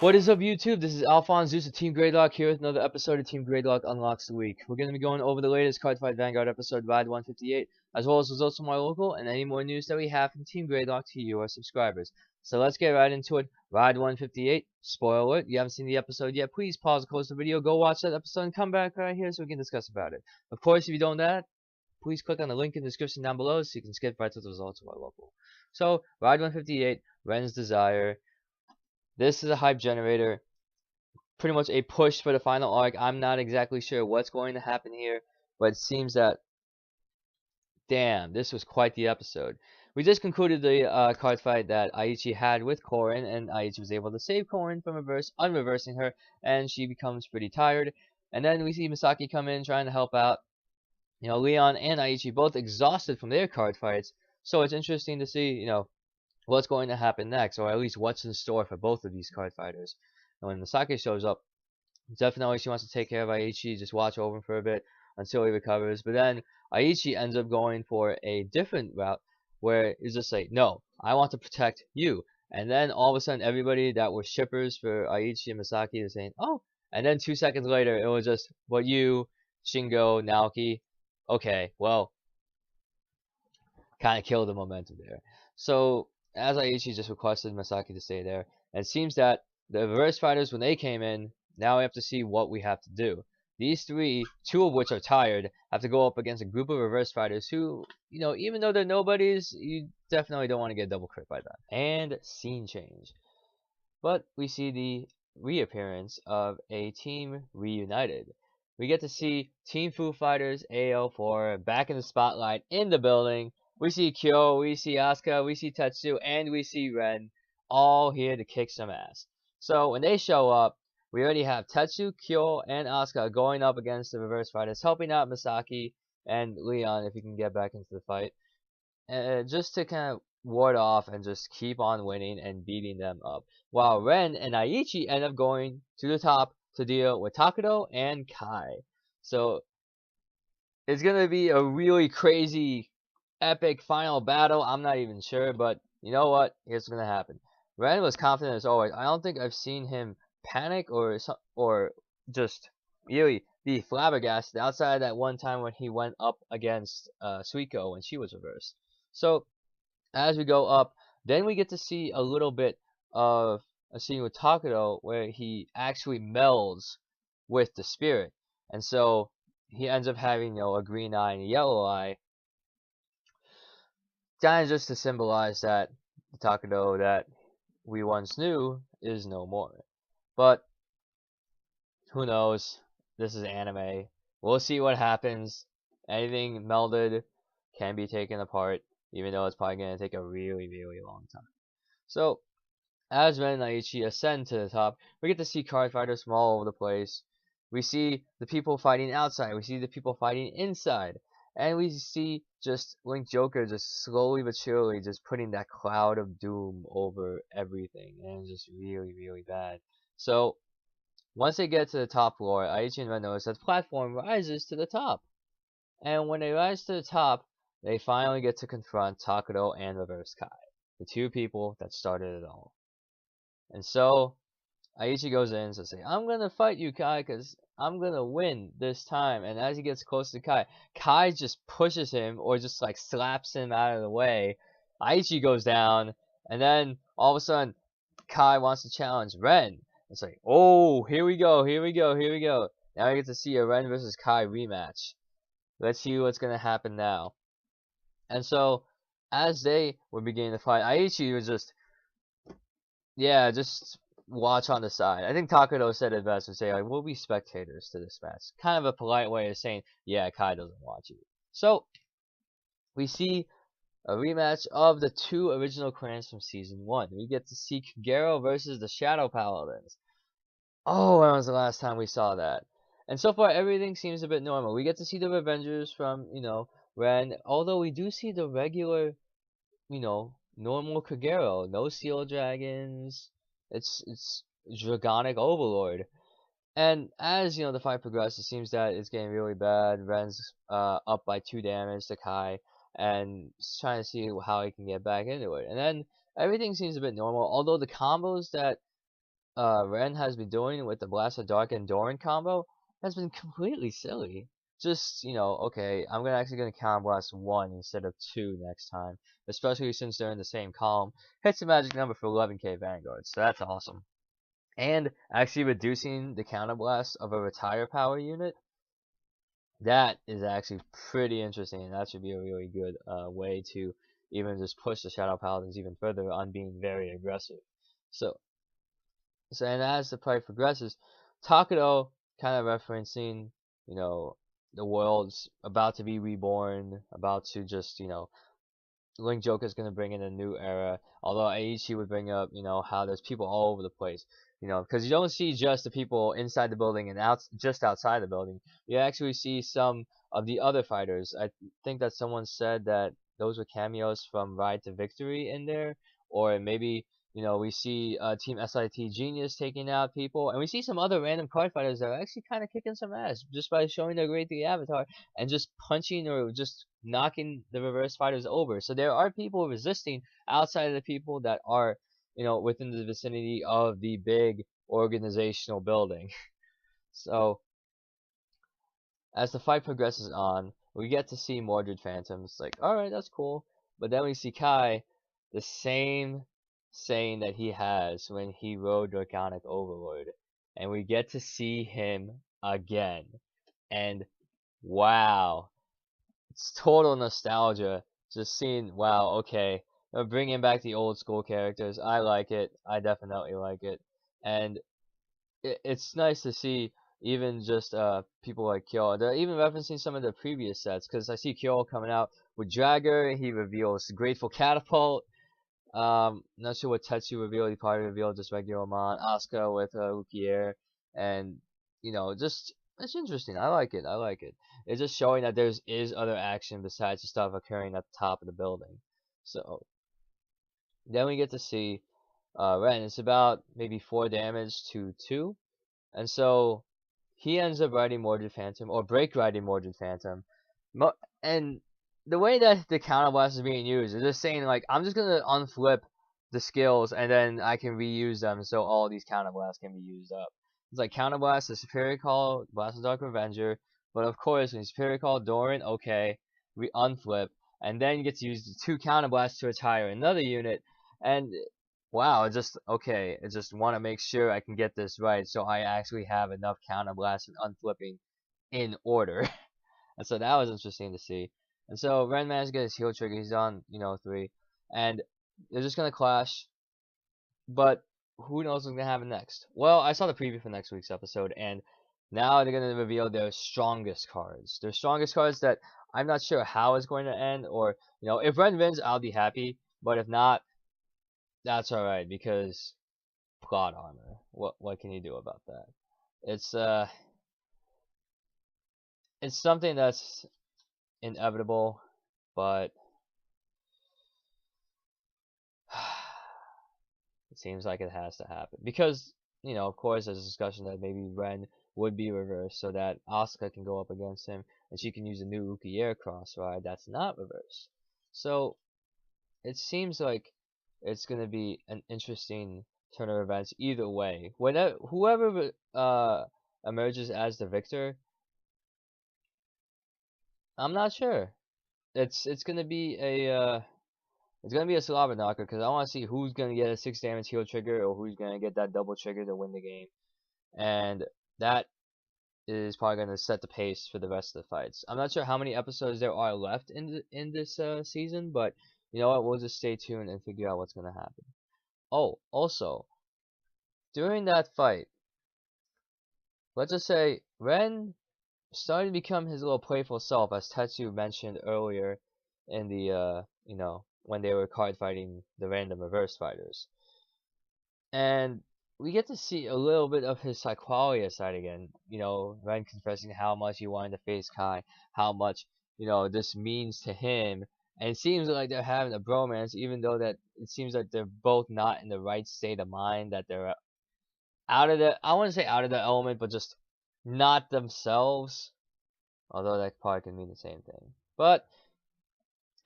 What is up, YouTube? This is AlphonZeus of Team Gradelock here with another episode of Team Gradelock Unlocks the Week. We're going to be going over the latest Cardfight Vanguard episode, Ride 158, as well as results from our local and any more news that we have from Team Gradelock to you, our subscribers. So let's get right into it. Ride 158, spoiler alert, you haven't seen the episode yet, please pause and close the video, go watch that episode, and come back right here so we can discuss about it. Of course, if you don't know that, please click on the link in the description down below so you can skip right to the results of our local. So, Ride 158, Ren's Desire. This is a hype generator. Pretty much a push for the final arc. I'm not exactly sure what's going to happen here, but it seems that, damn, this was quite the episode. We just concluded the card fight that Aichi had with Korin, and Aichi was able to save Korin from unreversing her, and she becomes pretty tired. And then we see Misaki come in trying to help out. You know, Leon and Aichi both exhausted from their card fights, so it's interesting to see, what's going to happen next, or at least what's in store for both of these card fighters. And when Misaki shows up, definitely she wants to take care of Aichi, just watch over him for a bit until he recovers. But then Aichi ends up going for a different route where it's just like, no, I want to protect you. And then all of a sudden everybody that were shippers for Aichi and Misaki is saying, oh, and then 2 seconds later it was just, but you, Shingo, Naoki, okay, well, kind of killed the momentum there. So as Aichi just requested Misaki to stay there, and it seems that the reverse fighters, when they came in, now we have to see what we have to do. These three, two of which are tired, have to go up against a group of reverse fighters who, even though they're nobodies, you definitely don't want to get double crit by that. And scene change. But we see the reappearance of a team reunited. We get to see Team Foo Fighters AO4 back in the spotlight in the building. We see Kyo, we see Asuka, we see Tetsu, and we see Ren, all here to kick some ass. So when they show up, we already have Tetsu, Kyo, and Asuka going up against the reverse fighters, helping out Misaki and Leon if he can get back into the fight, just to kind of ward off and just keep on winning and beating them up. While Ren and Aichi end up going to the top to deal with Takudo and Kai. So it's gonna be a really crazy, epic final battle. I'm not even sure, but you know what? Here's what's gonna happen. Ren was confident as always. I don't think I've seen him panic or just really be flabbergasted outside of that one time when he went up against Suiko when she was reversed. So as we go up, then we get to see a little bit of a scene with Takudo where he actually melds with the spirit, and so he ends up having a green eye and a yellow eye, kind of just to symbolize that the Takudo that we once knew is no more. But who knows? This is anime. We'll see what happens. Anything melded can be taken apart, even though it's probably going to take a really, really long time. So, as Ren and Aichi ascend to the top, we get to see card fighters from all over the place. We see the people fighting outside. We see the people fighting inside. And we see just Link Joker just slowly but surely just putting that cloud of doom over everything. And it's just really, really bad. So, once they get to the top floor, Aichi and Ren notice that the platform rises to the top. And when they rise to the top, they finally get to confront Takudo and Reverse Kai, the two people that started it all. And so, Aichi goes in to say, I'm gonna fight you, Kai, because I'm gonna win this time. And as he gets close to Kai, Kai just pushes him or just like slaps him out of the way. Aichi goes down, and then all of a sudden, Kai wants to challenge Ren. It's like, oh, here we go, here we go, here we go. Now we get to see a Ren versus Kai rematch. Let's see what's gonna happen now. And so, as they were beginning to fight, Aichi was just watch on the side. I think Takudo said it best to say, like, we'll be spectators to this match. Kind of a polite way of saying, yeah, Kai doesn't watch you. So, we see a rematch of the two original clans from Season 1. We get to see Kagero versus the Shadow Paladins. Oh, when was the last time we saw that? And so far, everything seems a bit normal. We get to see the Revengers from, Ren, although we do see the regular, normal Kagero. No Seal Dragons. It's Dragonic Overlord. And as, the fight progresses, it seems that it's getting really bad. Ren's up by 2 damage to Kai, and trying to see how he can get back into it. And then everything seems a bit normal, although the combos that Ren has been doing with the Blast of Dark and Doran combo has been completely silly. Just, okay, I'm actually gonna Counter Blast 1 instead of 2 next time, especially since they're in the same column. Hits the magic number for 11k Vanguard, so that's awesome. And actually reducing the Counter Blast of a Retire Power unit, that is actually pretty interesting, and that should be a really good way to even just push the Shadow Paladins even further on being very aggressive. So and as the play progresses, Takudo kind of referencing, the world's about to be reborn, about to just, Link Joker's gonna bring in a new era. Although Aichi would bring up, how there's people all over the place, because you don't see just the people inside the building and just outside the building. You actually see some of the other fighters. I think that someone said that those were cameos from Ride to Victory in there, or maybe we see Team SIT Genius taking out people, and we see some other random card fighters that are actually kind of kicking some ass just by showing their grade 3 avatar and just punching or just knocking the reverse fighters over. So there are people resisting outside of the people that are, within the vicinity of the big organizational building. So as the fight progresses on, we get to see Mordred Phantoms. Like, alright, that's cool. But then we see Kai, the same saying that he has when he rode Draconic Overlord, and we get to see him again, and wow, it's total nostalgia just seeing, wow, okay, they're bringing back the old school characters. I like it. I definitely like it. And it's nice to see even just people like Kyo. They're even referencing some of the previous sets, because I see Kyo coming out with Dragger. He reveals Grateful Catapult. Not sure what Tetsu revealed. He probably revealed just regular Amon. Asuka with Ukier, and just it's interesting. I like it. I like it. It's just showing that there is other action besides the stuff occurring at the top of the building. So then we get to see Ren. It's about maybe 4 damage to 2, and so he ends up riding Mordred Phantom, or break riding Mordred Phantom, and the way that the Counter Blast is being used is just saying, like, I'm just gonna unflip the skills and then I can reuse them, so all these Counter Blasts can be used up. It's like Counter Blast, the Superior Call, Blast of Dark Revenger, but of course when you Superior Call Doran, okay, we unflip, and then you get to use the 2 Counter Blasts to retire another unit, and wow, it just want to make sure I can get this right, so I actually have enough Counter Blasts and unflipping in order. And so that was interesting to see. And so Ren managed to get his heal trigger. He's on, 3. And they're just going to clash. But who knows what's going to happen next? Well, I saw the preview for next week's episode. And now they're going to reveal their strongest cards. Their strongest cards that I'm not sure how it's going to end. Or, if Ren wins, I'll be happy. But if not, that's alright. Because plot armor. What can you do about that? It's something that's inevitable, but it seems like it has to happen because of course there's a discussion that maybe Ren would be reversed so that Asuka can go up against him and she can use a new Ukier cross ride that's not reversed. So it seems like it's gonna be an interesting turn of events either way. Whoever emerges as the victor, I'm not sure. It's gonna be a slobber knocker because I want to see who's gonna get a 6 damage heal trigger or who's gonna get that double trigger to win the game, and that is probably gonna set the pace for the rest of the fights. I'm not sure how many episodes there are left in this season, but you know what? We'll just stay tuned and figure out what's gonna happen. Oh, also during that fight, let's just say Ren started to become his little playful self, as Tetsu mentioned earlier in the when they were card fighting the random reverse fighters. And we get to see a little bit of his Psyqualia side again. Ren confessing how much he wanted to face Kai, how much, this means to him. And it seems like they're having a bromance, even though that it seems like they're both not in the right state of mind, that they're out of I wouldn't say out of the element, but just not themselves. Although that probably can mean the same thing. But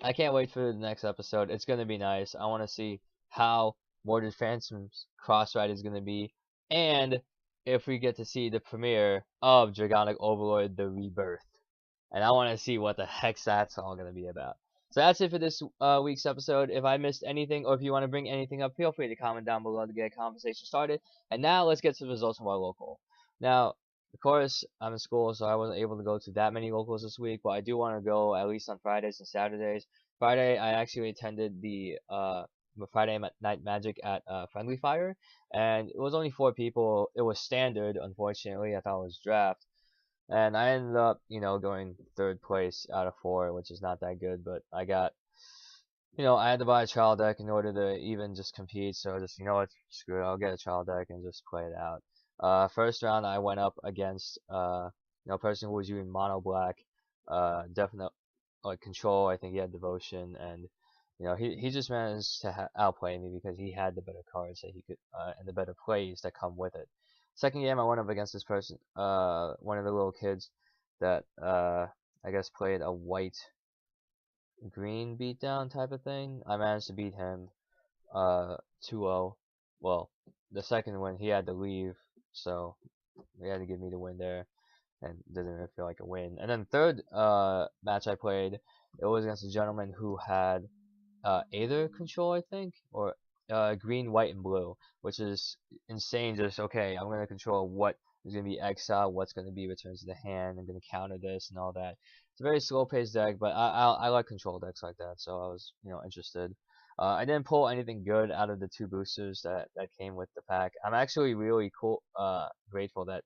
I can't wait for the next episode. It's going to be nice. I want to see how Mordred Phantom's cross ride is going to be. and if we get to see the premiere of Dragonic Overlord: The Rebirth. And I want to see what the heck's that's all going to be about. So that's it for this week's episode. If I missed anything or if you want to bring anything up, feel free to comment down below to get a conversation started. And now let's get to the results of our local. Now, of course, I'm in school, so I wasn't able to go to that many locals this week, but I do want to go at least on Fridays and Saturdays. Friday, I actually attended the Friday Night Magic at Friendly Fire, and it was only 4 people. It was standard, unfortunately. I thought it was draft. And I ended up, going 3rd place out of 4, which is not that good, but I got, I had to buy a trial deck in order to even just compete, so just, what, screw it, I'll get a trial deck and just play it out. First round, I went up against, a person who was using mono black, definite, like, control. I think he had devotion, and, he just managed to outplay me because he had the better cards that he could, and the better plays that come with it. Second game, I went up against this person, one of the little kids that, I guess played a white-green beatdown type of thing. I managed to beat him, 2-0. Well, the second one, he had to leave, so he had to give me the win there, and didn't really feel like a win. And then third, match I played, it was against a gentleman who had, Aether control, I think, or green, white, and blue, which is insane. Just, okay, I'm going to control what is going to be exile, what's going to be returns to the hand, I'm going to counter this and all that. It's a very slow-paced deck, but I like control decks like that, so I was, interested. I didn't pull anything good out of the 2 boosters that came with the pack. I'm actually really grateful that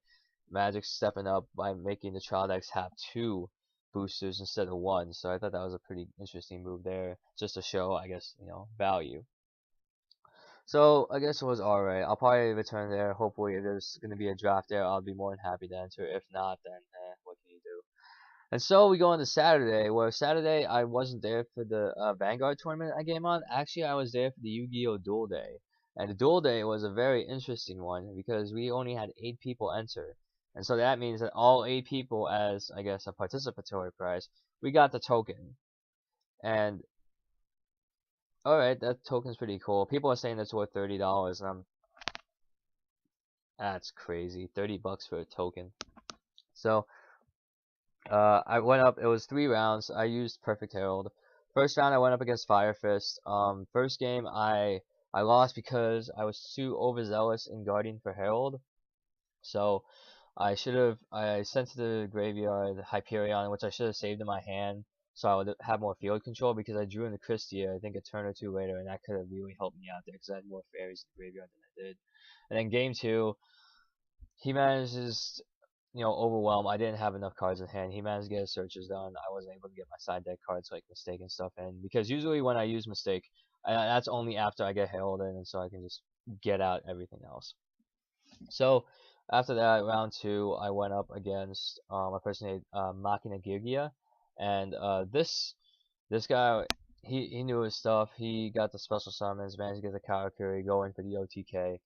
Magic's stepping up by making the trial decks have 2 boosters instead of 1, so I thought that was a pretty interesting move there, just to show, I guess, value. So I guess it was alright. I'll probably return there. Hopefully, if there's going to be a draft there, I'll be more than happy to enter. If not, then what can you do? And so we go into Saturday, where Saturday I wasn't there for the Vanguard tournament I game on. Actually, I was there for the Yu-Gi-Oh! Duel Day. And the Duel Day was a very interesting one because we only had 8 people enter. And so that means that all 8 people, as I guess a participatory prize, we got the token. And alright, that token's pretty cool. People are saying it's worth $30, and that's crazy. $30 for a token. So, I went up, it was 3 rounds. I used Perfect Herald. First round, I went up against Fire Fist. First game, I lost because I was too overzealous in guarding for Herald. So, I sent to the graveyard Hyperion, which I should have saved in my hand, so I would have more field control, because I drew in the Christia, I think a turn or 2 later, and that could have really helped me out there because I had more fairies in the graveyard than I did. And then game 2, he manages, overwhelm. I didn't have enough cards in hand. He managed to get his searches done. I wasn't able to get my side deck cards like Mistake and stuff in, because usually when I use Mistake, that's only after I get Herald in, and so I can just get out everything else. So after that, round 2, I went up against a person named Machina Girgia, and this guy, he knew his stuff. He got the special summons, managed to get the Karakuri, going for the OTK,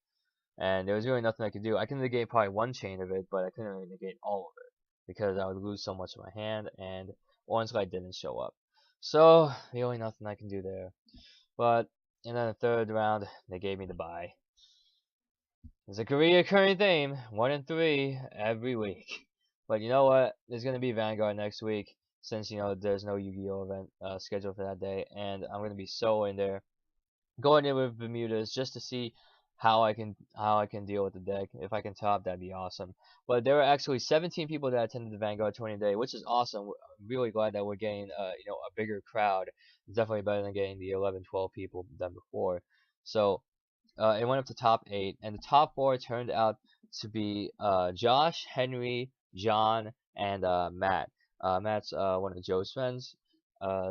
and there was really nothing I could do. I could negate probably 1 chain of it, but I couldn't really negate all of it because I would lose so much of my hand, and Orange Light didn't show up. So really nothing I can do there. But in the 3rd round, they gave me the bye. It's a recurring theme, 1 in 3 every week. But you know what? There's gonna be Vanguard next week, since there's no Yu-Gi-Oh event scheduled for that day, and I'm gonna be so in there, going in with Bermudas just to see how I can deal with the deck. If I can top, that'd be awesome. But there were actually 17 people that attended the Vanguard tournament day, which is awesome. I'm really glad that we're getting a bigger crowd. It's definitely better than getting the 11-12 people than before. So it went up to top 8, and the top 4 turned out to be Josh, Henry, John, and Matt. Matt's one of Joe's friends.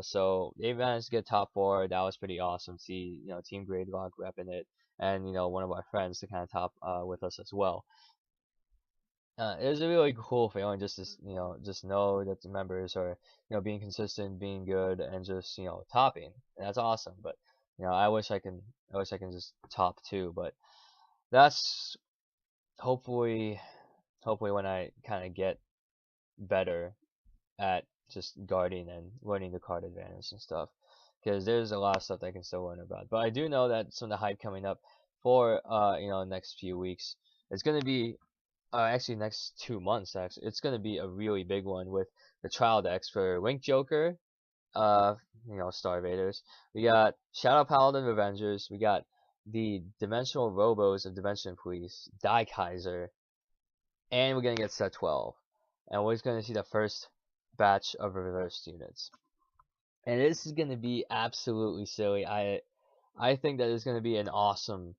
So they managed to get top 4. That was pretty awesome to see, Team Gradelock repping it, and one of our friends to kind of top with us as well. It was a really cool feeling just to just know that the members are being consistent, being good, and just topping. And that's awesome. But I wish I can just top 2, but that's hopefully when I kind of get better at just guarding and learning the card advantage and stuff, because there's a lot of stuff that I can still learn about. But I do know that some of the hype coming up for the next few weeks It's gonna be actually next 2 months. Actually, it's gonna be a really big one with the trial decks for Link Joker, uh, Star Invaders. We got Shadow Paladin Revengers. We got the Dimensional Robos of Dimension Police, Die Kaiser, and we're gonna get set 12. And we're gonna see the first batch of reversed units. And this is gonna be absolutely silly. I think that it's gonna be an awesome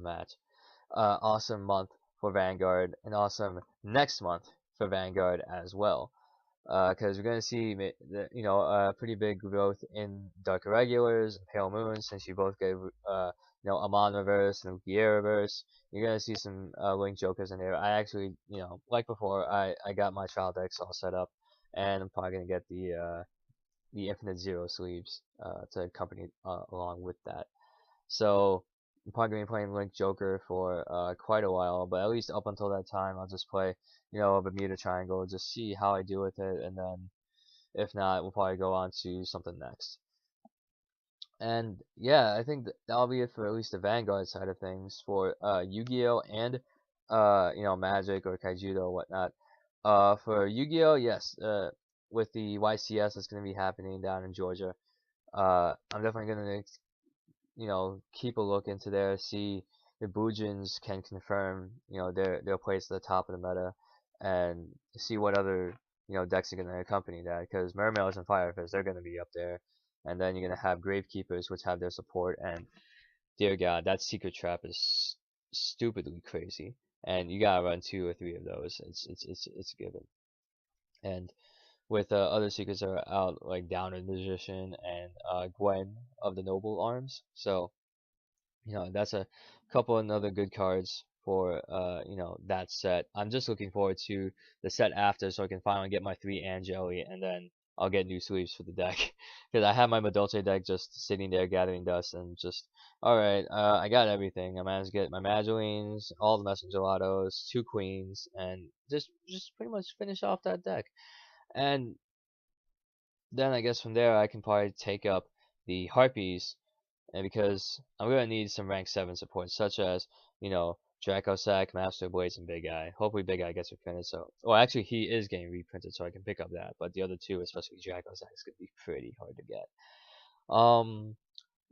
match. Awesome month for Vanguard, and awesome next month for Vanguard as well. Because we're gonna see pretty big growth in Dark Irregulars and Pale Moon, since you both get Amon reverse and Lugier reverse. You're gonna see some Link Jokers in there. I actually, like before, I got my trial decks all set up, and I'm probably gonna get the Infinite Zero sleeves to accompany along with that. So I'm probably gonna be playing Link Joker for quite a while, but at least up until that time, I'll just play a Bermuda Triangle, just see how I do with it, and then if not, we'll probably go on to something next. And yeah, I think that'll be it for at least the Vanguard side of things for Yu-Gi-Oh and Magic or Kaijudo or whatnot. For Yu-Gi-Oh, yes, with the YCS that's gonna be happening down in Georgia, I'm definitely gonna keep a look into there, see if Bujins can confirm their place at the top of the meta, and see what other decks are gonna accompany that, because Mermails and Firefist, they're gonna be up there. And then you're gonna have Gravekeepers, which have their support, and dear God, that Secret Trap is stupidly crazy, and you gotta run 2 or 3 of those. It's a given. And with other secrets that are out, like Downer Magician and Gwen of the Noble Arms, so that's a couple another good cards for that set. I'm just looking forward to the set after, so I can finally get my 3 Angeli, and then I'll get new sleeves for the deck, because I have my Madolce deck just sitting there gathering dust, and just alright, I got everything. I managed to get my Magdalens, all the Messengelados, 2 Queens, and just pretty much finish off that deck. And then I guess from there I can probably take up the Harpies, and because I'm gonna need some rank 7 support, such as Dracosac, Master Blades, and Big Eye. Hopefully Big Eye gets reprinted. So, well, actually he is getting reprinted, so I can pick up that. But the other 2, especially Dracosac, is gonna be pretty hard to get.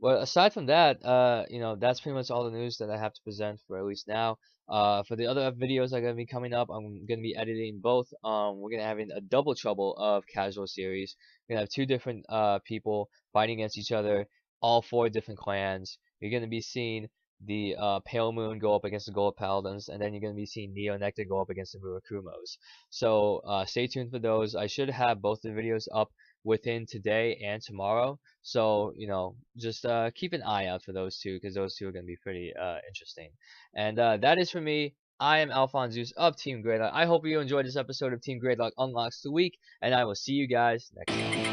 Well, aside from that, that's pretty much all the news that I have to present for at least now. For the other videos that are gonna be coming up, I'm gonna be editing both. We're gonna having a double trouble of casual series. We're gonna have 2 different people fighting against each other, all 4 different clans. You're gonna be seeing the Pale Moon go up against the Gold Paladins, and then you're gonna be seeing Neo Nectar go up against the Murakumos. So stay tuned for those. I should have both the videos up within today and tomorrow, so just keep an eye out for those 2, because those 2 are going to be pretty interesting. And that is for me. I am AlphonZeus of Team Gradelock. I hope you enjoyed this episode of Team Gradelock Unlocks the Week, and I will see you guys next time.